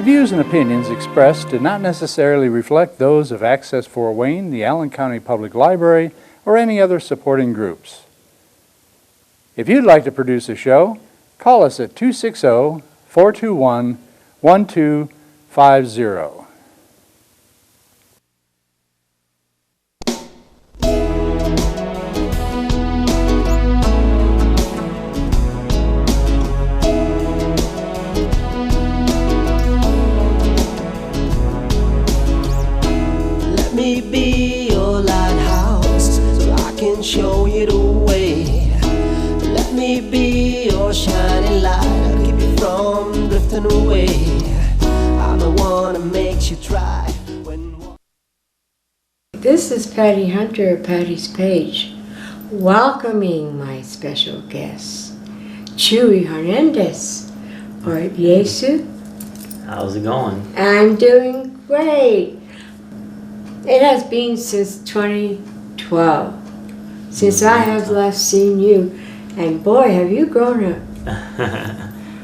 views and opinions expressed do not necessarily reflect those of Access Fort Wayne, the Allen County Public Library, or any other supporting groups. If you'd like to produce a show, call us at 260-421-1250. Let me be your lighthouse so I can show you the way. Let me be your shining light, I'll keep you from drifting away. I'm the one that makes you try when... This is Patty Hunter of Patty's Page, welcoming my special guest, Chuy Hernandez, or Yesu. How's it going? I'm doing great. It has been since 2012, since I have last seen you, and boy, have you grown up.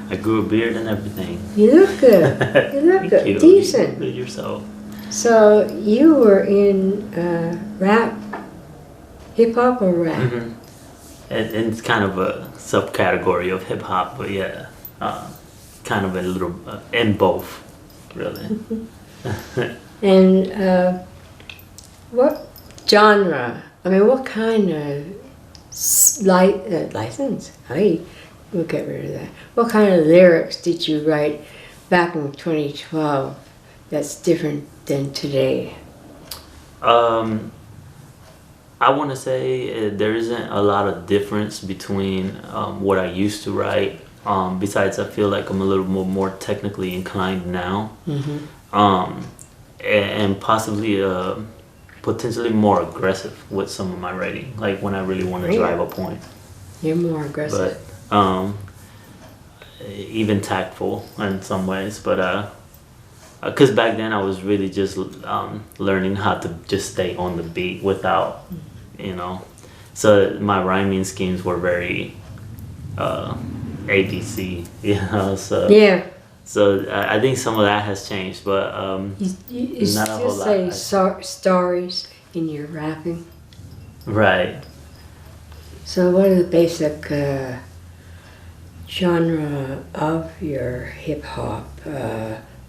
I grew a beard and everything. You look good. You look good. You. Decent. Good yourself. So you were in rap, hip hop or rap? Mm-hmm. It's kind of a subcategory of hip hop, but yeah, kind of a little in both, really. And what genre? I mean, what kind of license? Hey, we'll get rid of that. What kind of lyrics did you write back in 2012 that's different than today? I want to say there isn't a lot of difference between what I used to write. Besides, I feel like I'm a little more technically inclined now, and possibly potentially more aggressive with some of my writing. Like when I really want to drive a point. You're more aggressive. But even tactful in some ways. But because back then I was really just learning how to just stay on the beat without, So my rhyming schemes were very ABC, So yeah. So I think some of that has changed, but you not a still whole say lot. stories in your rapping. Right. So what are the basic genre of your hip hop?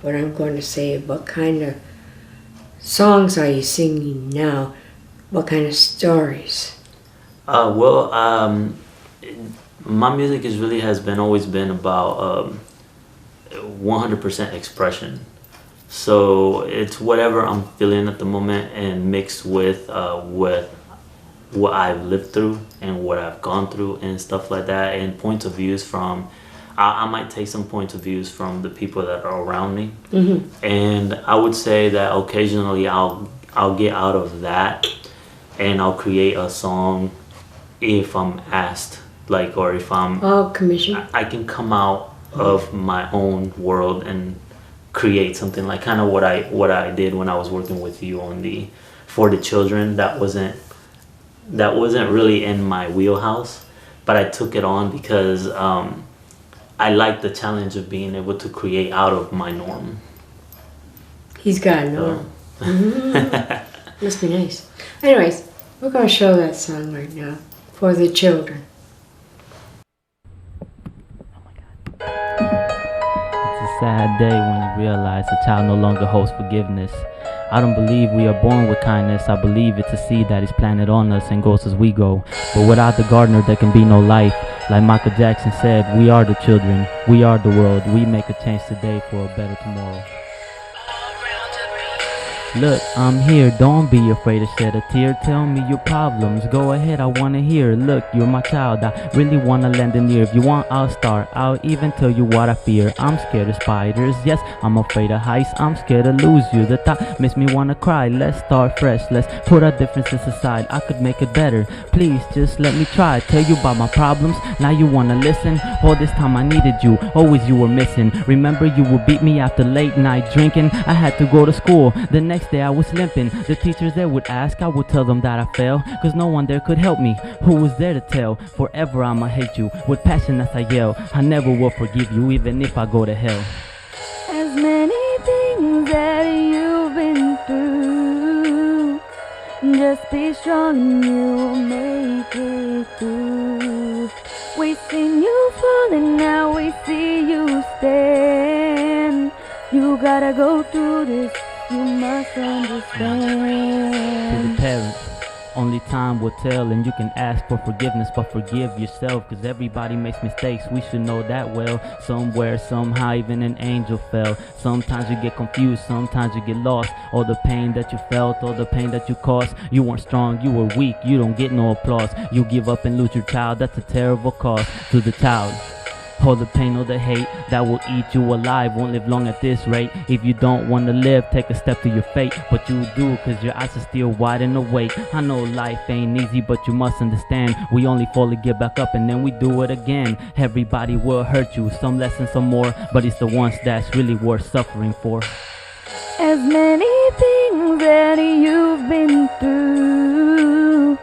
What I'm going to say, what kind of songs are you singing now? What kind of stories? My music always been about 100% expression. So it's whatever I'm feeling at the moment and mixed with what I've lived through and what I've gone through and stuff like that, and points of views from, I might take some points of views from the people that are around me. And I would say that occasionally I'll get out of that and I'll create a song if I'm asked, or if I'm commissioned. I can come out of my own world and create something like kind of what I did when I was working with you on For the Children. That wasn't really in my wheelhouse, but I took it on because I like the challenge of being able to create out of my norm. He's got a norm. Must be nice. Anyways, we're going to show that song right now, For the Children. It's a sad day when you realize a child no longer holds forgiveness. I don't believe we are born with kindness. I believe it's a seed that is planted on us and grows as we go. But without the gardener there can be no life. Like Michael Jackson said, we are the children, we are the world. We make a change today for a better tomorrow. Look, I'm here, don't be afraid to shed a tear. Tell me your problems, go ahead, I wanna hear. Look, you're my child, I really wanna lend an ear. If you want, I'll start, I'll even tell you what I fear. I'm scared of spiders, yes, I'm afraid of heights. I'm scared to lose you, the thought makes me wanna cry. Let's start fresh, let's put our differences aside. I could make it better, please just let me try. Tell you about my problems, now you wanna listen. All this time I needed you, always you were missing. Remember you would beat me after late night drinking. I had to go to school, the next day I was limping. The teachers there would ask, I would tell them that I failed, cause no one there could help me. Who was there to tell? Forever I'ma hate you, with passion as I yell. I never will forgive you, even if I go to hell. As many Just be strong and you will make it through. We seen you fall and now we see you stand. You gotta go through this, you must understand. To the parents, only time will tell, and you can ask for forgiveness, but forgive yourself, cause everybody makes mistakes, we should know that well. Somewhere, somehow, even an angel fell. Sometimes you get confused, sometimes you get lost. All the pain that you felt, all the pain that you caused. You weren't strong, you were weak, you don't get no applause. You give up and lose your child, that's a terrible cause. To the child, all the pain, all the hate that will eat you alive, won't live long at this rate. If you don't want to live, take a step to your fate. But you do, cause your eyes are still wide and awake. I know life ain't easy, but you must understand, we only fall to get back up and then we do it again. Everybody will hurt you, some less and some more, but it's the ones that's really worth suffering for. As many things that you've been through,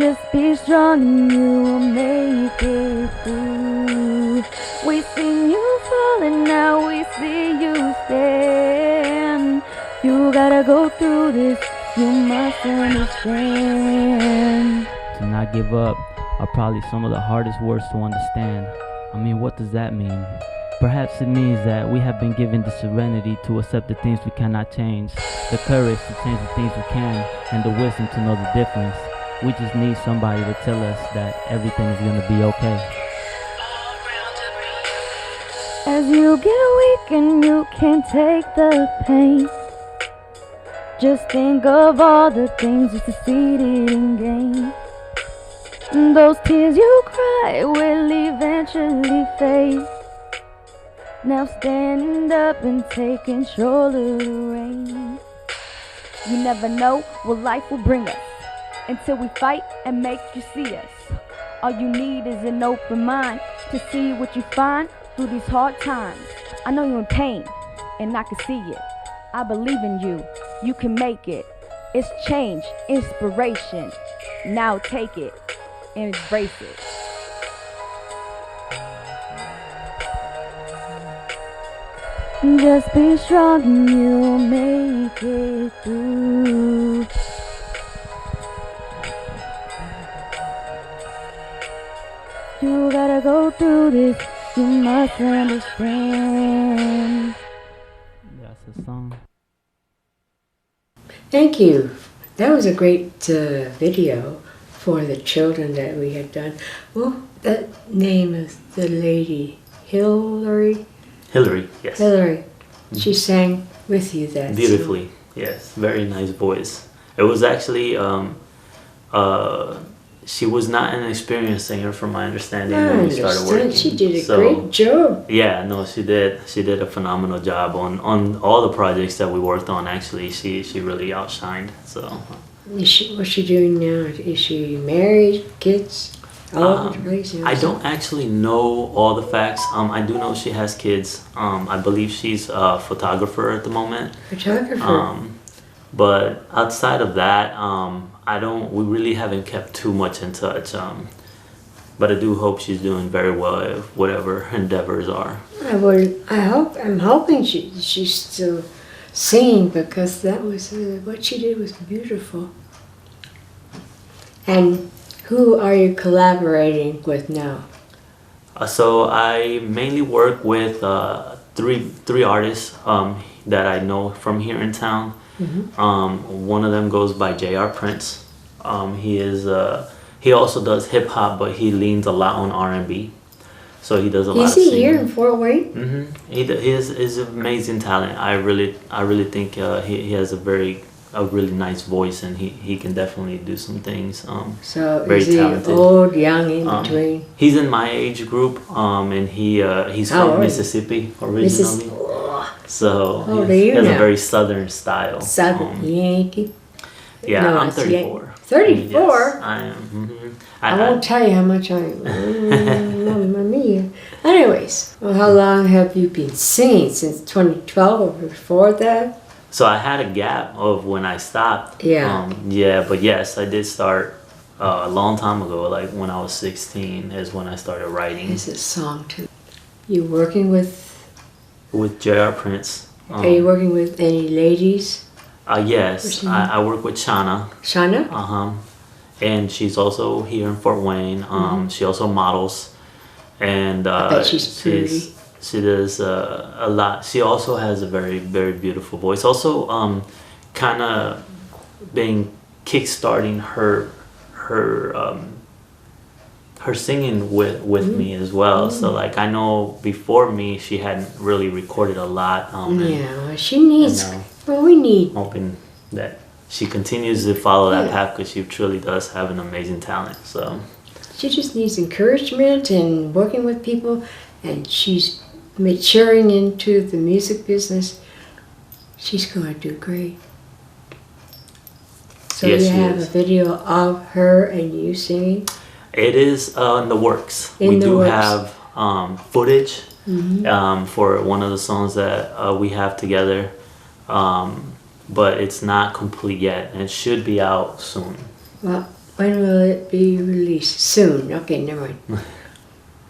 just be strong and you will make it through. We seen you fall and now we see you stand. You gotta go through this, you must understand. To not give up are probably some of the hardest words to understand. I mean, what does that mean? Perhaps it means that we have been given the serenity to accept the things we cannot change, the courage to change the things we can, and the wisdom to know the difference. We just need somebody to tell us that everything is gonna be okay. As you get weak and you can't take the pain, just think of all the things you succeeded in gain. Those tears you cry will eventually fade. Now stand up and take control of the reins. You never know what life will bring us until we fight and make you see us. All you need is an open mind to see what you find through these hard times. I know you're in pain and I can see it. I believe in you, you can make it. It's change, inspiration. Now take it and embrace it. Just be strong and you'll make it through. You gotta go through this, you must understand. That's a song. Thank you. That was a great video for the children that we had done. Well, that name is the lady, Hillary. Hillary, yes. Hillary. She sang with you that Beautifully, song. yes. Very nice voice. It was actually, she was not an experienced singer from my understanding when we started working. She did a great job. Yeah, no, she did. She did a phenomenal job on all the projects that we worked on. Actually, she really outshined. So. What's she doing now? Is she married, kids? All over the place? I don't actually know all the facts. I do know she has kids. I believe she's a photographer at the moment. Photographer. But outside of that, we really haven't kept too much in touch. But I do hope she's doing very well if whatever endeavors are. I'm hoping she's still singing, because that was what she did was beautiful. And who are you collaborating with now? So I mainly work with three artists that I know from here in town. Mm-hmm. One of them goes by J.R. Prince. He also does hip hop, but he leans a lot on R&B. So he does a lot of singing. Is he here in Fort Wayne? Mm-hmm. He is amazing talent. I really think he has a really nice voice, and he can definitely do some things. So very is he talented. old, young, in between? He's in my age group, and he's from Mississippi originally. So he has a very southern style. Southern Yankee. Yeah, No, I'm it's 34. 34? Yes, I am. Mm-hmm. I won't tell you how much I am. Mamma mia. Anyways, well, how long have you been singing? Since 2012 or before that? So I had a gap of when I stopped. Yeah. But yes, I did start a long time ago. Like when I was 16 is when I started writing. It's a song too. You working with J.R. Prince. are you working with any ladies? Yes, I work with Shauna. Shauna? And she's also here in Fort Wayne. She also models, and I bet she's pretty. she does a lot. She also has a very, very beautiful voice. Also, kind of been kickstarting her singing with me as well. So like I know before me she hadn't really recorded a lot. Yeah, she needs. Well, we need. Hoping that she continues to follow that path because she truly does have an amazing talent. So she just needs encouragement and working with people, and she's maturing into the music business. She's going to do great. So yes, you have a video of her and you singing? It is in the works. We do have footage for one of the songs that we have together, but it's not complete yet, and it should be out soon. Well, when will it be released? Soon. Okay, never mind.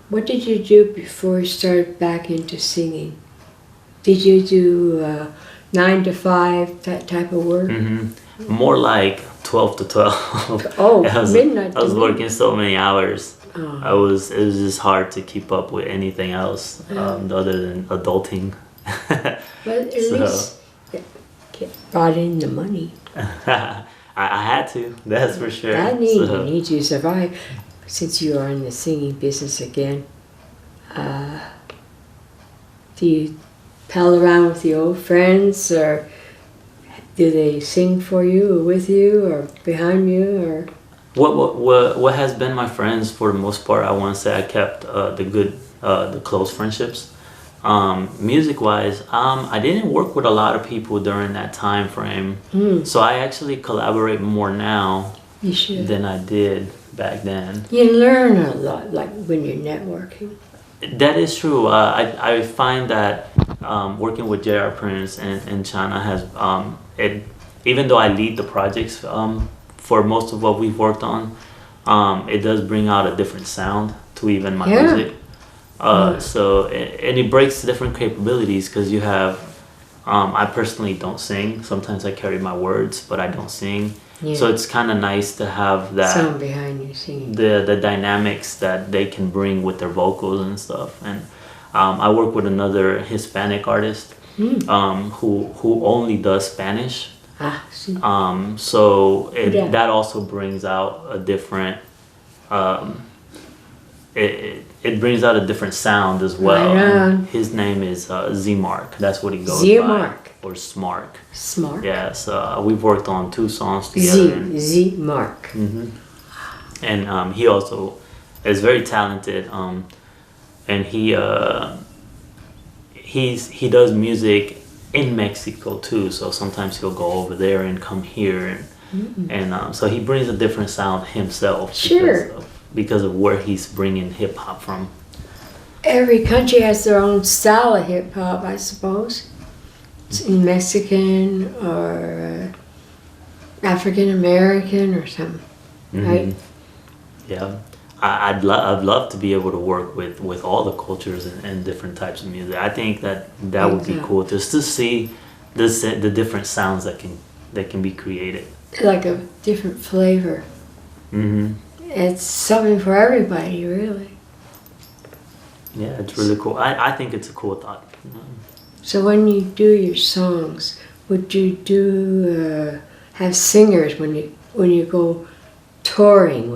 What did you do before you started back into singing? Did you do 9 to 5, that type of work? More like 12 to 12. Oh, midnight. I was working so many hours. Oh. It was just hard to keep up with anything else other than adulting. But at least it brought in the money. I had to, that's for sure. You need to survive. Since you are in the singing business again, do you pal around with the old friends, or do they sing for you or with you or behind you, or? What has been my friends for the most part? I want to say I kept the close friendships. Music wise, I didn't work with a lot of people during that time frame, so I actually collaborate more now than I did back then. You learn a lot, like when you're networking. That is true. I find that working with J.R. Prince and China has even though I lead the projects for most of what we've worked on, it does bring out a different sound to even my music. So it breaks different capabilities because you have. I personally don't sing. Sometimes I carry my words, but I don't sing. Yeah. So it's kind of nice to have that sound behind you singing. The dynamics that they can bring with their vocals and stuff. And I work with another Hispanic artist who only does Spanish. So that also brings out a different. It brings out a different sound as well. Right. His name is Z-Mark. That's what he goes Z-Mark. by. Or Smark. Smark. Yeah, so we've worked on 2 songs together. Z-Mark. And he also is very talented. And he does music in Mexico too. So sometimes he'll go over there and come here, and so he brings a different sound himself. Sure. Because of where he's bringing hip hop from. Every country has their own style of hip hop, I suppose. It's Mexican or African American or something, right? Yeah, I'd love to be able to work with all the cultures and different types of music. I think that would be cool just to see the different sounds that can be created. Like a different flavor. It's something for everybody, really. Yeah, it's really cool. I think it's a cool thought. So when you do your songs, would you have singers when you go touring?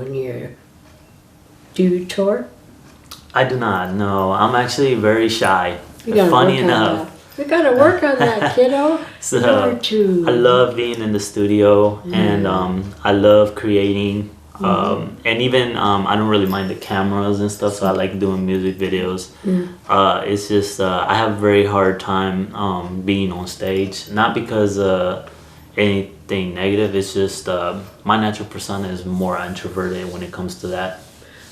Do you tour? I do not. No, I'm actually very shy. Funny enough. We gotta work on that, kiddo. So I love being in the studio, and I love creating. And even I don't really mind the cameras and stuff, so I like doing music videos. It's just I have a very hard time being on stage, not because anything negative. It's just my natural persona is more introverted when it comes to that.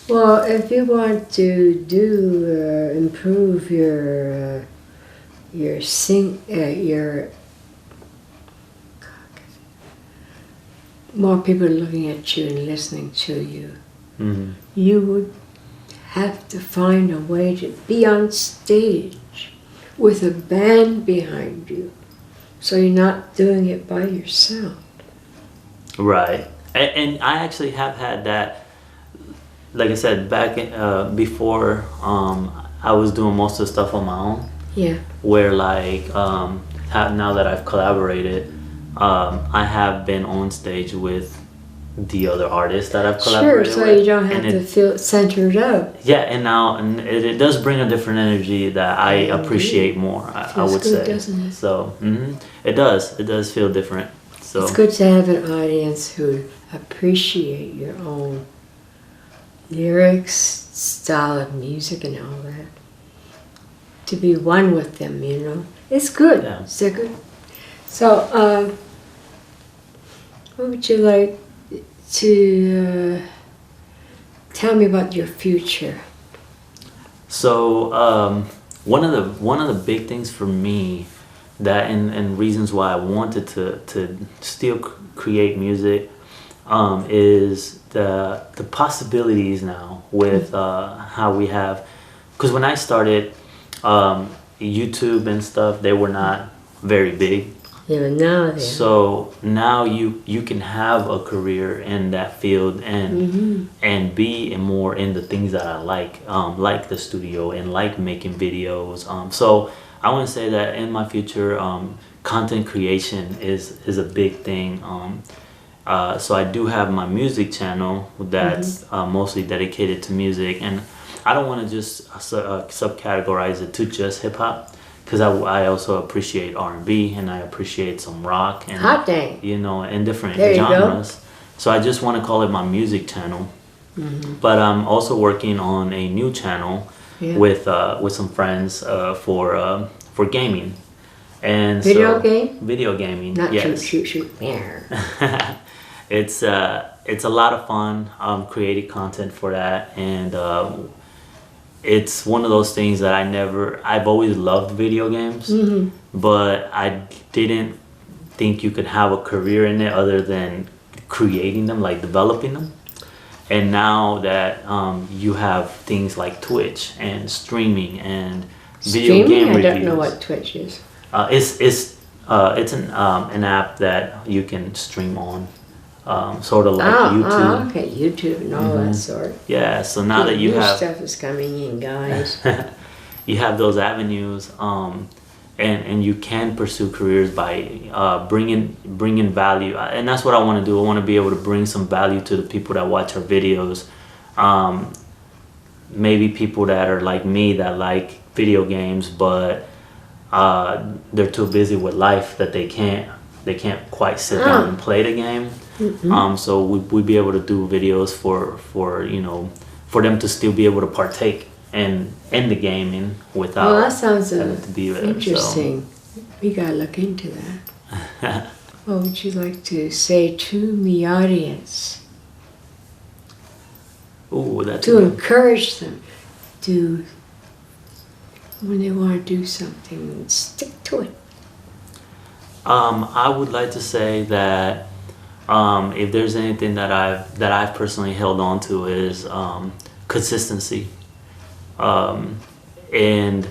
Well, if you want to improve your more people looking at you and listening to you, you would have to find a way to be on stage with a band behind you So you're not doing it by yourself. Right. And I actually have had that, like I said, back before I was doing most of the stuff on my own. Yeah. Where like now that I've collaborated, I have been on stage with the other artists that I've collaborated Sure, so with. you don't have to feel centered up. Yeah, and now it does bring a different energy that I appreciate more. I would good, say. doesn't it? So it does feel different. So It's good to have an audience who appreciate your own lyrics, style of music, and all that. To be one with them, you know, it's good. Yeah. It's good. So, what would you like to tell me about your future? So one of the big things for me that and reasons why I wanted to still create music is the possibilities now with how we have, because when I started YouTube and stuff, they were not very big. Yeah, now they So now you can have a career in that field and be more in the things that I like the studio and like making videos. So I want to say that in my future, content creation is a big thing. So I do have my music channel that's mostly dedicated to music, and I don't want to just subcategorize it to just hip hop. Because I also appreciate R&B and I appreciate some rock and Hot dang. you know, and different There you go. genres. So I just want to call it my music channel. But I'm also working on a new channel Yeah. with some friends for gaming. And Video game? Video gaming. Not yes. shoot. Yeah. It's a lot of fun. Creating content for that, and it's one of those things that I've always loved video games, but I didn't think you could have a career in it other than creating them, like developing them. And now that you have things like Twitch and streaming and video game I reviews. don't know what Twitch is. It's an app that you can stream on, sort of like YouTube. Okay, YouTube and all that sort. Yeah, so now that you New have stuff is coming in, guys. you have those avenues, and you can pursue careers by bringing value, and that's what I want to do. I want to be able to bring some value to the people that watch our videos. Maybe people that are like me that like video games, but they're too busy with life that they can't quite sit down and play the game. So we'd be able to do videos for them to still be able to partake in the gaming without Well, that sounds having to be there. interesting. We gotta look into that. What would you like to say to the audience Ooh, that's to encourage them to, when they want to do something, stick to it? I would like to say that if there's anything that I've personally held on to is consistency. And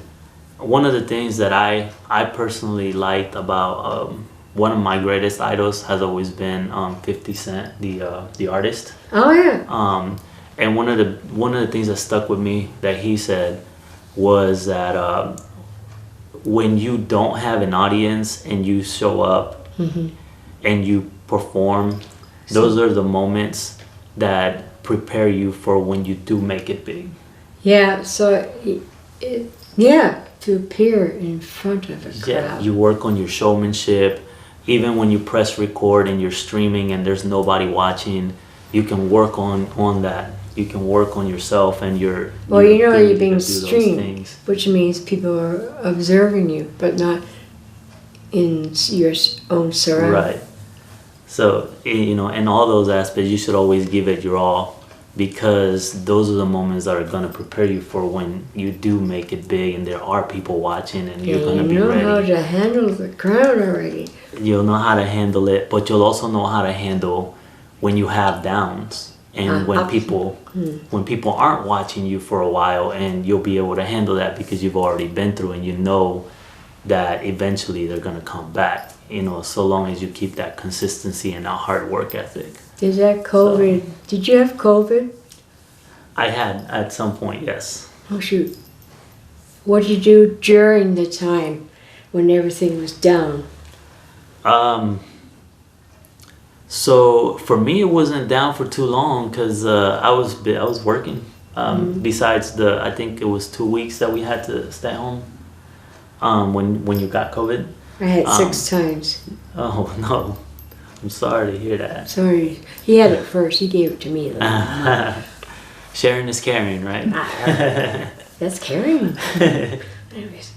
one of the things that I personally liked about one of my greatest idols has always been 50 Cent, the artist. Oh yeah. And one of the things that stuck with me that he said was that when you don't have an audience and you show up and you perform, those are the moments that prepare you for when you do make it big. Yeah. So, to appear in front of a crowd. Yeah, you work on your showmanship. Even when you press record and you're streaming and there's nobody watching, you can work on that. You can work on yourself and your. Well, your you know ability you're being to do those streamed, things. which means people are observing you, but not in your own surroundings. Right. So, in all those aspects, you should always give it your all, because those are the moments that are going to prepare you for when you do make it big and there are people watching and you're going to be You know ready. how to handle the crowd already. You'll know how to handle it, but you'll also know how to handle when you have downs and when people aren't watching you for a while, and you'll be able to handle that because you've already been through and you know that eventually they're going to come back. you know, so long as you keep that consistency and that hard work ethic. Did that COVID, did you have COVID? I had at some point, yes. Oh shoot. What did you do during the time when everything was down? So for me, it wasn't down for too long because I was working. Besides I think it was 2 weeks that we had to stay home. When you got COVID. I had 6 times. Oh no, I'm sorry to hear that. Sorry. He had it first. He gave it to me. Sharing is caring, right? That's caring. Anyways.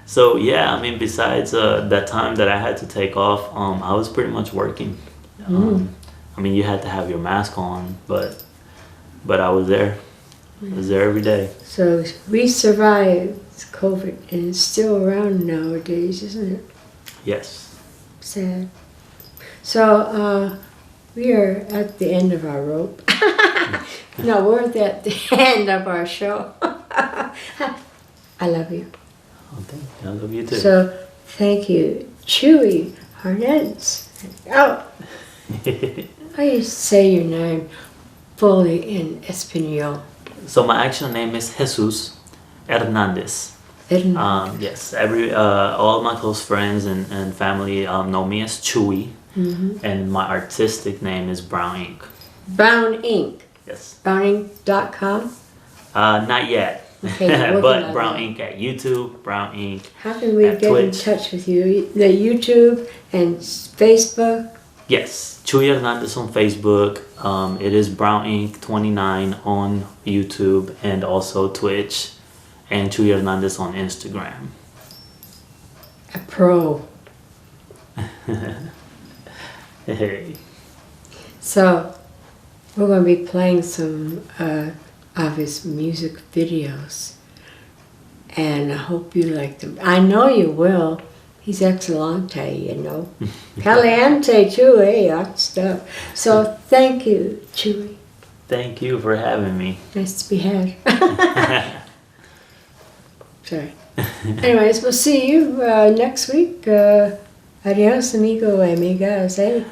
So yeah, I mean, besides that time that I had to take off, I was pretty much working. I mean, you had to have your mask on, but I was there. I was there every day. So we survived COVID, and it's still around nowadays, isn't it? Yes. Sad. So we are at the end of our rope. No, we're at the end of our show. I love you. Oh, thank you. I love you too. So thank you, Chuy Hernandez. Oh, how do you say your name fully in Espanol? So my actual name is Jesus Hernandez. Yes, all my close friends and family know me as Chuy, and my artistic name is Brown Ink. Brown Ink. Yes. Browning.com? Not yet. Okay, but Brown Ink at YouTube, Brown Ink. How can we get Twitch. in touch with you? The YouTube and Facebook? Yes, Chuy Hernandez on Facebook. It is Brown Ink 29 on YouTube and also Twitch, and Chuy Hernandez on Instagram. A pro. Hey. So, we're going to be playing some of his music videos. And I hope you like them. I know you will. He's excelente, you know. Caliente too, hot stuff. So thank you, Chuy. Thank you for having me. Nice to be had. Sorry. Anyways, we'll see you next week. Adios, amigo, amigas. Eh?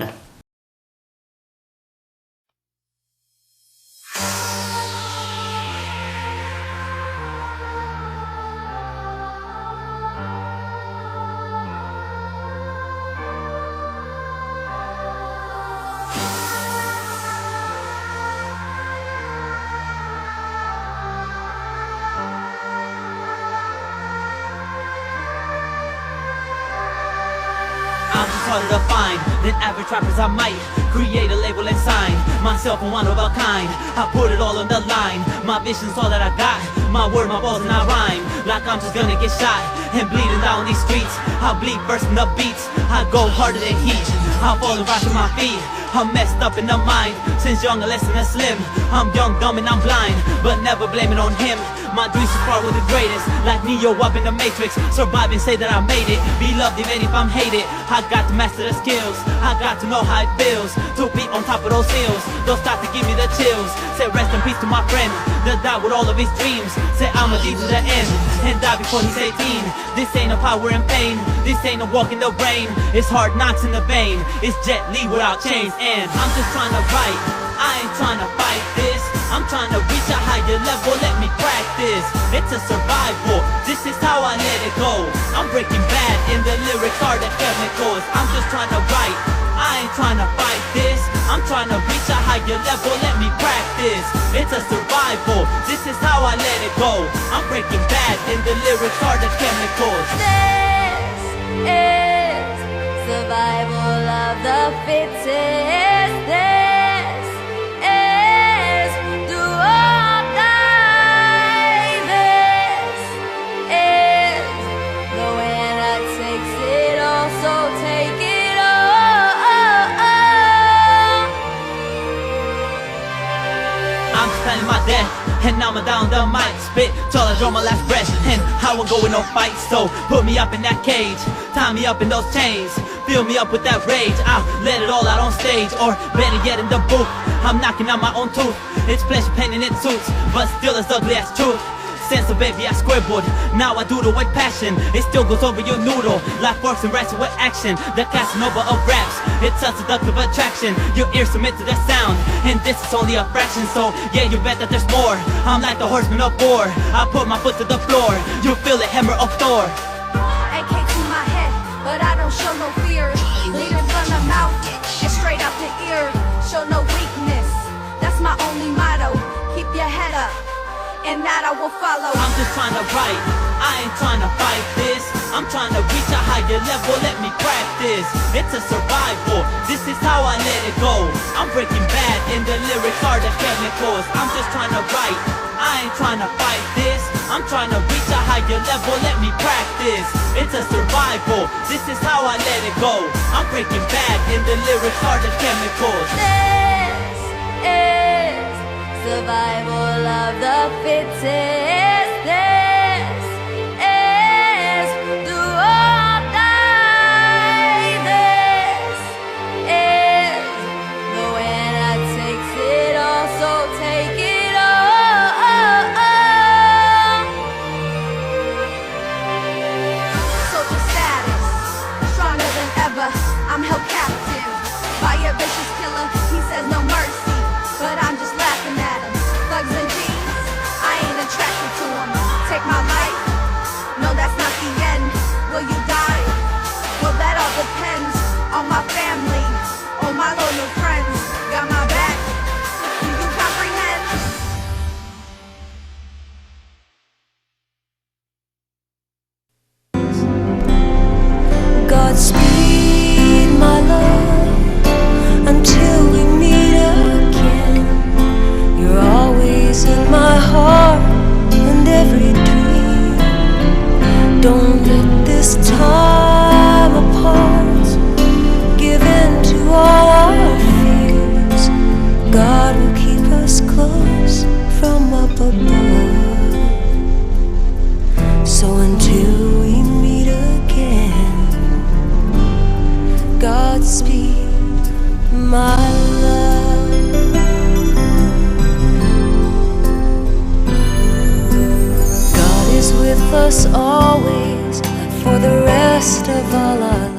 I'm just harder to find than average rappers. I might create a label and sign myself a one of a kind. I put it all on the line. My vision's all that I got. My word, my balls, and I rhyme like I'm just gonna get shot and bleeding down these streets. I bleed first in the beats. I go harder than heat. I fall and rise to my feet. I'm messed up in the mind since young, a lesson is slim. I'm young, dumb, and I'm blind, but never blame it on him. My dreams is far with the greatest, like Neo up in the Matrix. Survive and say that I made it. Be loved even if I'm hated. I got to master the skills. I got to know how it feels to be on top of those hills. They'll start to give me the chills. Say rest in peace to my friend that died with all of his dreams. Say I'ma lead to the end and die before he's 18. This ain't a power and pain. This ain't a walk in the rain. It's hard knocks in the vein. It's Jet Li without chains. And I'm just trying to write. I ain't trying to fight this. I'm trying to reach a higher level. Let me practice. It's a survival. This is how I let it go. I'm breaking bad in the lyrics are the chemicals. I'm just trying to write. I ain't trying to fight this. I'm trying to reach a higher level. Let me practice. It's a survival. This is how I let it go. I'm breaking bad in the lyrics are the chemicals. This is survival of the fittest. This is do or die. This is the winner takes it all, so take it all. I'm spending my death, and I'ma down the mic. Spit till I draw my last breath, and I won't go in no fight. So put me up in that cage, tie me up in those chains, fill me up with that rage. I'll let it all out on stage, or better yet in the booth. I'm knocking out my own tooth. It's pleasure painting in suits, but still as ugly as truth. Since a baby I scribbled, now I doodle with passion. It still goes over your noodle. Life works and wrestle with action. The Casanova of raps, it's a seductive attraction. Your ears submit to the sound, and this is only a fraction. So yeah, you bet that there's more. I'm like the horseman of war. I put my foot to the floor. You feel the hammer of Thor. AK to my head, but I don't show no fear. Leaders run the mouth, get straight out the ear. Show no weakness, that's my only motto. Keep your head up, and that I will follow. I'm just trying to write, I ain't trying to fight this. I'm trying to reach a higher level, let me practice. It's a survival, this is how I let it go. I'm breaking bad and the lyrics are the chemicals. I'm just trying to write, I ain't trying to fight this. I'm trying to reach a higher level, let me practice. It's a survival, this is how I let it go. I'm breaking bad and the lyrics are the chemicals. This is survival of the fittest. This is do or die. This is the winner takes it all, so take it all. Social status, stronger than ever. I'm held captive by a vicious killer. He says no mercy, but I'm just laughing at him. Thugs and jeans, I ain't attracted to him. Take my life, no, that's not the end. Will you die? Well, that all depends on my family, on my loyal friends. Got my back, do you comprehend? Godspeed, my love, until we meet again. You're always in my heart and every dream. Don't let this time apart give in to all our fears. God will keep us close from up above. So until we meet again, Godspeed, my love. God is with us always for the rest of all our